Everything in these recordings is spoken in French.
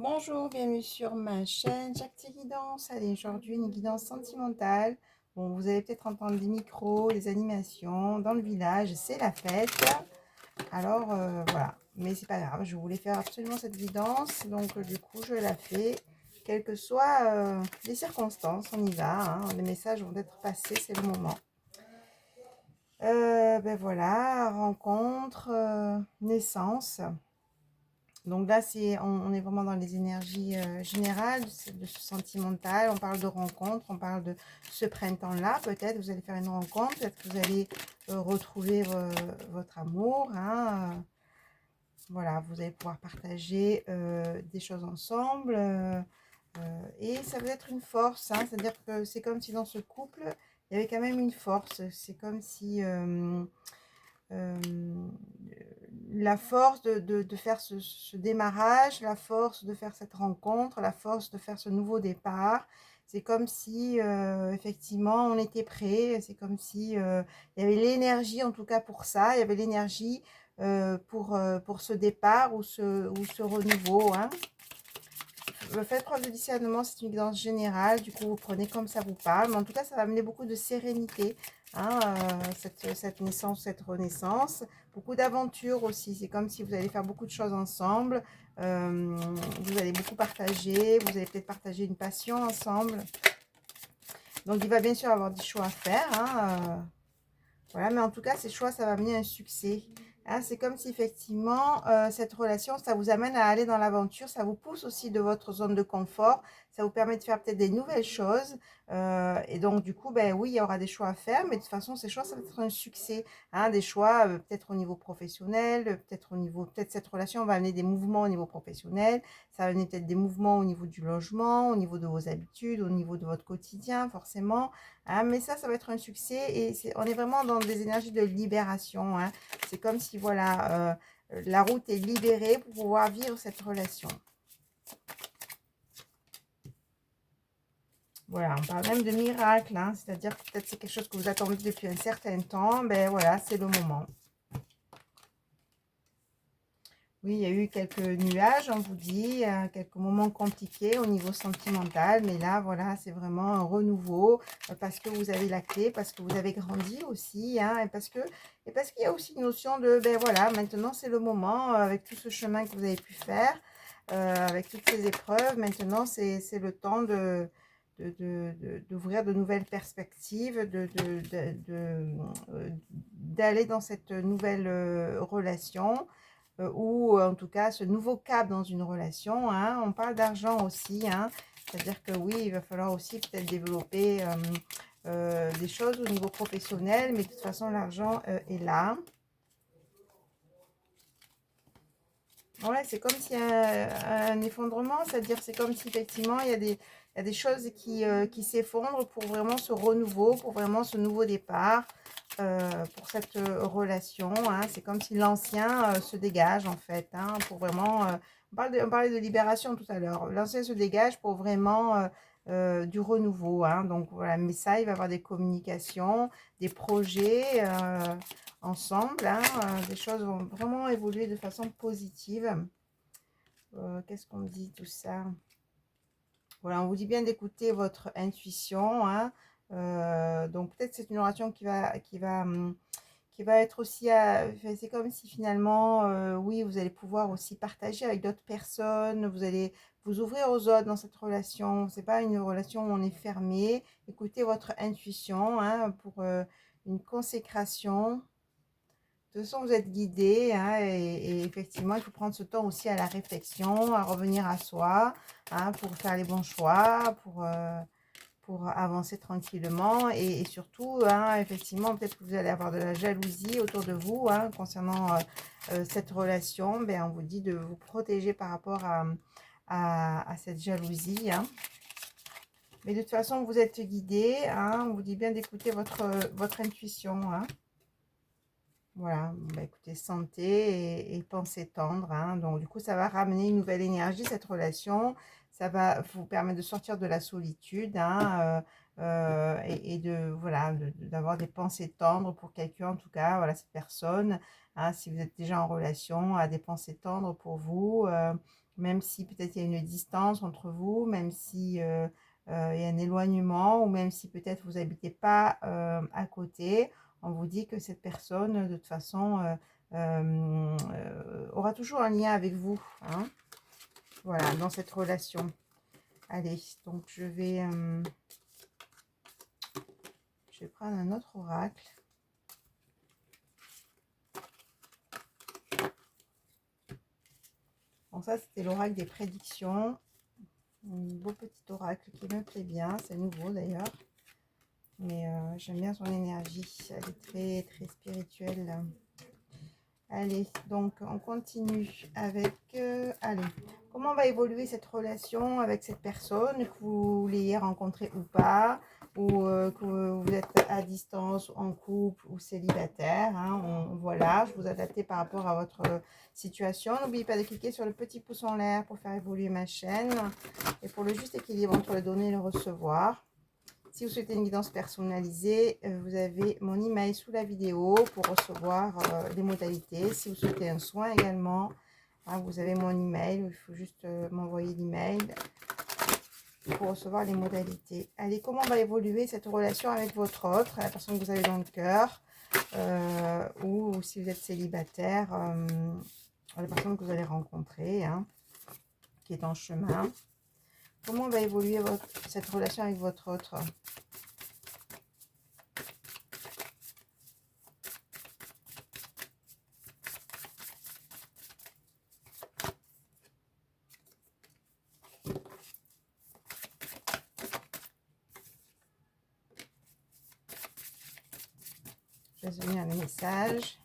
Bonjour, bienvenue sur ma chaîne Jacques Guidance. Allez, aujourd'hui une guidance sentimentale. Bon, vous allez peut-être entendre des micros, des animations dans le village, c'est la fête. Alors voilà, mais c'est pas grave, je voulais faire absolument cette guidance, donc du coup je la fais. Quelles que soient les circonstances, on y va, hein. Les messages vont être passés, c'est le moment. Ben voilà, rencontre, naissance. Donc là, on est vraiment dans les énergies générales, de ce sentimental. On parle de rencontre, on parle de ce printemps-là. Peut-être vous allez faire une rencontre, peut-être que vous allez retrouver votre amour, hein. Voilà, vous allez pouvoir partager des choses ensemble. Et ça va être une force, hein. C'est-à-dire que c'est comme si dans ce couple, il y avait quand même une force. C'est comme si... euh, la force de faire ce démarrage, la force de faire cette rencontre, la force de faire ce nouveau départ. C'est comme si, effectivement, on était prêt. C'est comme si il y avait l'énergie, en tout cas pour ça. Il y avait l'énergie pour ce départ ou ce renouveau, hein. Faites preuve de discernement, c'est une guidance générale. Du coup, vous prenez comme ça vous parle. Mais en tout cas, ça va amener beaucoup de sérénité, hein, cette naissance, cette renaissance. Beaucoup d'aventures aussi. C'est comme si vous allez faire beaucoup de choses ensemble. Vous allez beaucoup partager. Vous allez peut-être partager une passion ensemble. Donc, il va bien sûr avoir des choix à faire, hein, voilà, mais en tout cas, ces choix, ça va amener un succès. Hein, c'est comme si effectivement, cette relation, ça vous amène à aller dans l'aventure, ça vous pousse aussi de votre zone de confort, ça vous permet de faire peut-être des nouvelles choses. Et donc, du coup, ben oui, il y aura des choix à faire, mais de toute façon, ces choix, ça va être un succès. Hein, des choix peut-être au niveau professionnel, peut-être au niveau, peut-être cette relation va amener des mouvements au niveau professionnel, ça va amener peut-être des mouvements au niveau du logement, au niveau de vos habitudes, au niveau de votre quotidien, forcément. Ah, mais ça va être un succès et on est vraiment dans des énergies de libération, hein. C'est comme si, voilà, la route est libérée pour pouvoir vivre cette relation. Voilà, on parle même de miracle, hein, c'est-à-dire que peut-être c'est quelque chose que vous attendez depuis un certain temps, ben voilà, c'est le moment. Oui, il y a eu quelques nuages, on vous dit, quelques moments compliqués au niveau sentimental, mais là, voilà, c'est vraiment un renouveau parce que vous avez la clé, parce que vous avez grandi aussi, hein, et parce qu'il y a aussi une notion de, ben voilà, maintenant c'est le moment, avec tout ce chemin que vous avez pu faire, avec toutes ces épreuves, maintenant c'est le temps d'ouvrir de nouvelles perspectives, d'aller dans cette nouvelle relation ou en tout cas ce nouveau cap dans une relation, hein. On parle d'argent aussi, hein. C'est-à-dire que oui, il va falloir aussi peut-être développer des choses au niveau professionnel, mais de toute façon l'argent est là. Ouais, c'est comme s'il y a un effondrement, c'est-à-dire c'est comme si effectivement il y a des choses qui s'effondrent pour vraiment ce renouveau, pour vraiment ce nouveau départ, pour cette relation, hein. C'est comme si l'ancien se dégage en fait, hein, pour vraiment... on parlait de libération tout à l'heure. L'ancien se dégage pour vraiment du renouveau, hein. Donc voilà, mais ça, il va y avoir des communications, des projets... ensemble, hein, les choses vont vraiment évoluer de façon positive. Qu'est-ce qu'on me dit tout ça? Voilà, on vous dit bien d'écouter votre intuition, hein. Donc peut-être c'est une relation qui va être aussi enfin, c'est comme si finalement, oui, vous allez pouvoir aussi partager avec d'autres personnes, vous allez vous ouvrir aux autres dans cette relation. C'est pas une relation où on est fermé. Écoutez votre intuition, hein, pour une consécration. De toute façon, vous êtes guidé, hein, et effectivement, il faut prendre ce temps aussi à la réflexion, à revenir à soi, hein, pour faire les bons choix, pour avancer tranquillement. Et surtout, hein, effectivement, peut-être que vous allez avoir de la jalousie autour de vous, hein, concernant cette relation. Ben, on vous dit de vous protéger par rapport à cette jalousie, hein. Mais de toute façon, vous êtes guidé, hein, on vous dit bien d'écouter votre intuition, hein. Voilà, bon, bah, écoutez, santé et pensée tendre, hein. Donc, du coup, ça va ramener une nouvelle énergie, cette relation. Ça va vous permettre de sortir de la solitude, hein, et de, voilà, d'avoir des pensées tendres pour quelqu'un, en tout cas, voilà, cette personne, hein, si vous êtes déjà en relation, a des pensées tendres pour vous. même si peut-être il y a une distance entre vous, même si il y a un éloignement, ou même si peut-être vous n'habitez pas à côté, on vous dit que cette personne, de toute façon, aura toujours un lien avec vous, hein, voilà, dans cette relation. Allez, donc je vais prendre un autre oracle. Bon, ça, c'était l'oracle des prédictions. Un beau petit oracle qui me plaît bien. C'est nouveau d'ailleurs. Mais j'aime bien son énergie. Elle est très, très spirituelle. Allez, donc on continue avec... allez, comment va évoluer cette relation avec cette personne, que vous l'ayez rencontrée ou pas, ou que vous êtes à distance, en couple ou célibataire, hein, voilà, je vous adapte par rapport à votre situation. N'oubliez pas de cliquer sur le petit pouce en l'air pour faire évoluer ma chaîne et pour le juste équilibre entre le donner et le recevoir. Si vous souhaitez une guidance personnalisée, vous avez mon email sous la vidéo pour recevoir les modalités. Si vous souhaitez un soin également, hein, vous avez mon email. Il faut juste m'envoyer l'email pour recevoir les modalités. Allez, comment va évoluer cette relation avec votre autre, la personne que vous avez dans le cœur, ou si vous êtes célibataire, la personne que vous allez rencontrer, hein, qui est en chemin. Comment va évoluer cette relation avec votre autre? Je vais venir un message.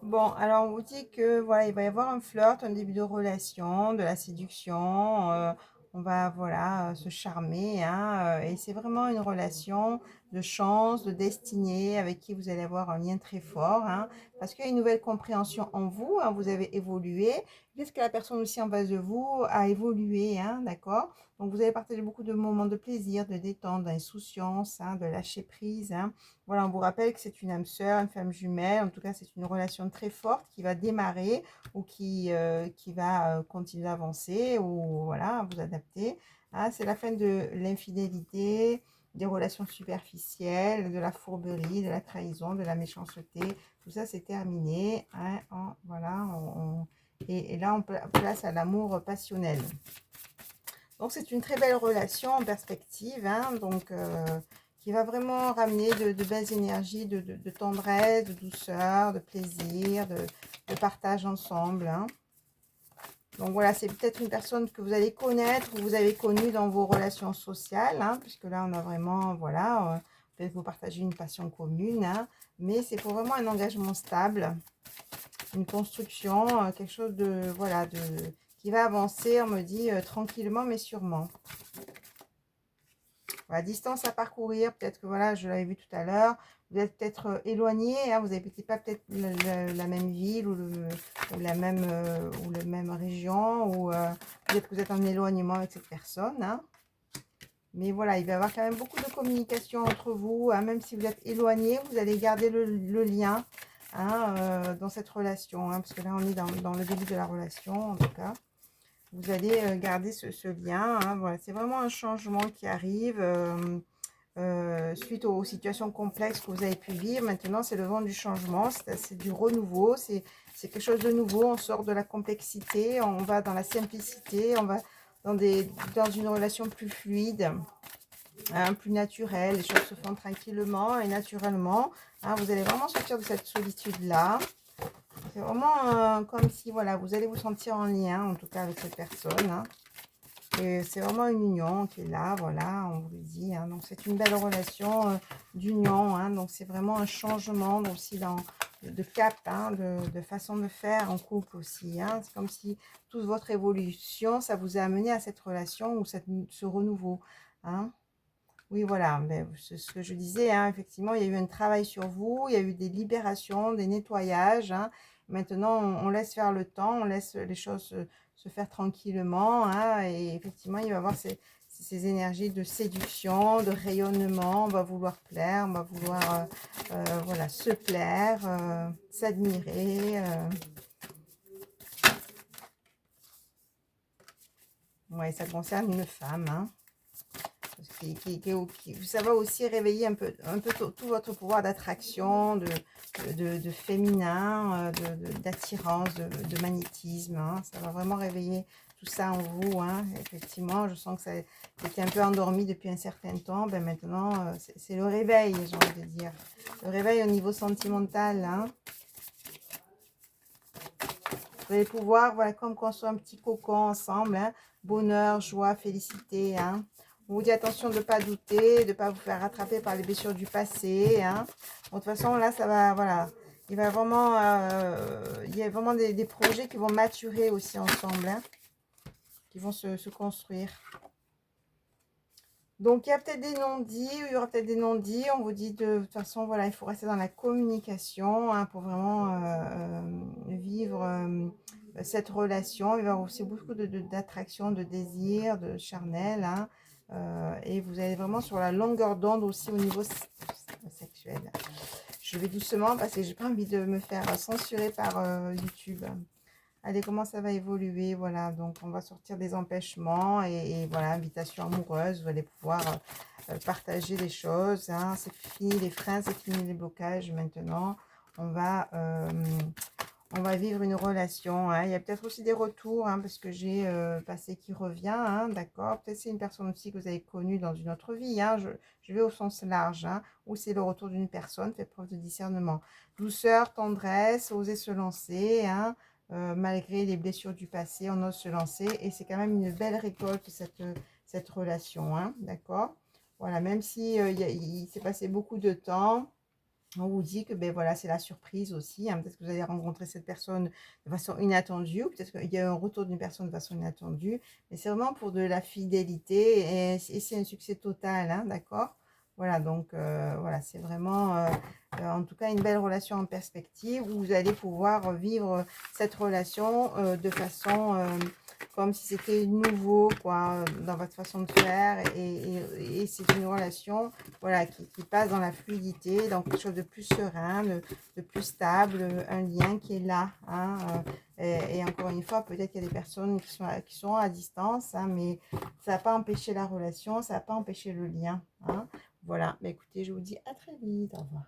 Bon, alors on vous dit que voilà, il va y avoir un flirt, un début de relation, de la séduction. On va voilà se charmer, hein, et c'est vraiment une relation de chance, de destinée, avec qui vous allez avoir un lien très fort, hein, parce qu'il y a une nouvelle compréhension en vous, hein, vous avez évolué. Peut-être que la personne aussi en face de vous a évolué, hein, d'accord? Donc vous allez partager beaucoup de moments de plaisir, de détente, d'insouciance, hein, de lâcher prise, hein. Voilà, on vous rappelle que c'est une âme sœur, une femme jumelle. En tout cas, c'est une relation très forte qui va démarrer ou qui va continuer d'avancer ou voilà, vous adapter. Hein, c'est la fin de l'infidélité, des relations superficielles, de la fourberie, de la trahison, de la méchanceté. Tout ça, c'est terminé. Hein, voilà, et là, on place à l'amour passionnel. Donc, c'est une très belle relation en perspective. Hein, donc, qui va vraiment ramener de belles énergies, de tendresse, de douceur, de plaisir, de partage ensemble. Hein. Donc voilà, c'est peut-être une personne que vous allez connaître ou vous avez connue dans vos relations sociales, hein, puisque là, on a vraiment, voilà, peut-être vous partagez une passion commune, hein, mais c'est pour vraiment un engagement stable, une construction, quelque chose de, voilà, qui va avancer, on me dit, tranquillement mais sûrement. Voilà, distance à parcourir, peut-être que voilà, je l'avais vu tout à l'heure, vous êtes peut-être éloigné, hein, vous n'habitez pas peut-être la même ville ou la même région, ou peut-être que vous êtes en éloignement avec cette personne. Hein. Mais voilà, il va y avoir quand même beaucoup de communication entre vous, hein, même si vous êtes éloigné, vous allez garder le lien, hein, dans cette relation, hein, parce que là on est dans le début de la relation en tout cas. Vous allez garder ce lien. Hein, voilà. C'est vraiment un changement qui arrive suite aux situations complexes que vous avez pu vivre. Maintenant, c'est le vent du changement, c'est du renouveau, c'est quelque chose de nouveau. On sort de la complexité, on va dans la simplicité, on va dans une relation plus fluide, hein, plus naturelle. Les choses se font tranquillement et naturellement. Hein, vous allez vraiment sortir de cette solitude-là. C'est vraiment comme si, voilà, vous allez vous sentir en lien, en tout cas avec cette personne. Hein. Et c'est vraiment une union qui est là, voilà, on vous le dit. Hein. Donc, c'est une belle relation d'union. Hein. Donc, c'est vraiment un changement aussi de cap, hein, de façon de faire en couple aussi. Hein. C'est comme si toute votre évolution, ça vous a amené à cette relation ou ce renouveau. Hein. Oui, voilà, mais c'est ce que je disais, hein, effectivement, il y a eu un travail sur vous, il y a eu des libérations, des nettoyages. Hein. Maintenant, on laisse faire le temps, on laisse les choses se faire tranquillement. Hein, et effectivement, il va y avoir ces énergies de séduction, de rayonnement. On va vouloir plaire, on va vouloir voilà, se plaire, s'admirer. Ouais, ça concerne une femme. Hein. Ça va aussi réveiller un peu tout votre pouvoir d'attraction, de féminin, d'attirance, de magnétisme. Hein. Ça va vraiment réveiller tout ça en vous. Hein. Effectivement, je sens que ça était un peu endormi depuis un certain temps. Ben maintenant, c'est le réveil, j'ai envie de dire. Le réveil au niveau sentimental. Hein. Vous allez pouvoir, voilà, comme construire un petit cocon ensemble. Hein. Bonheur, joie, félicité. Hein. On vous dit attention de ne pas douter, de ne pas vous faire rattraper par les blessures du passé. Hein. Bon, de toute façon, là, ça va, voilà. Il va vraiment, il y a vraiment des projets qui vont maturer aussi ensemble, hein, qui vont se construire. Donc, il y a peut-être des non-dits, il y aura peut-être des non-dits. On vous dit de toute façon, voilà, il faut rester dans la communication hein, pour vraiment vivre cette relation. Il va y avoir aussi beaucoup d'attraction, de désir, de charnel. Hein, et vous allez vraiment sur la longueur d'onde aussi au niveau sexuel. Je vais doucement parce que j'ai pas envie de me faire censurer par YouTube. Allez, comment ça va évoluer, voilà, donc on va sortir des empêchements et voilà, invitation amoureuse, vous allez pouvoir partager les choses, hein. C'est fini les freins, c'est fini les blocages, maintenant on va vivre une relation, hein. Il y a peut-être aussi des retours, hein, parce que j'ai passé qui revient, hein, d'accord, peut-être c'est une personne aussi que vous avez connue dans une autre vie, hein, je vais au sens large, hein, ou c'est le retour d'une personne, faites preuve de discernement, douceur, tendresse, oser se lancer, hein, malgré les blessures du passé, on ose se lancer et c'est quand même une belle récolte cette relation, hein, d'accord. Voilà, même si il s'est passé beaucoup de temps, on vous dit que ben voilà, c'est la surprise aussi. Hein. Peut-être que vous allez rencontrer cette personne de façon inattendue, ou peut-être qu'il y a un retour d'une personne de façon inattendue. Mais c'est vraiment pour de la fidélité et c'est un succès total, hein, d'accord. Voilà, donc voilà, c'est vraiment en tout cas une belle relation en perspective où vous allez pouvoir vivre cette relation de façon comme si c'était nouveau quoi, dans votre façon de faire et c'est une relation voilà, qui passe dans la fluidité, dans quelque chose de plus serein, de plus stable, un lien qui est là. Hein, et encore une fois, peut-être qu'il y a des personnes qui sont à distance, hein, mais ça n'a pas empêché la relation, ça n'a pas empêché le lien. Hein. Voilà, bah, écoutez, je vous dis à très vite, au revoir.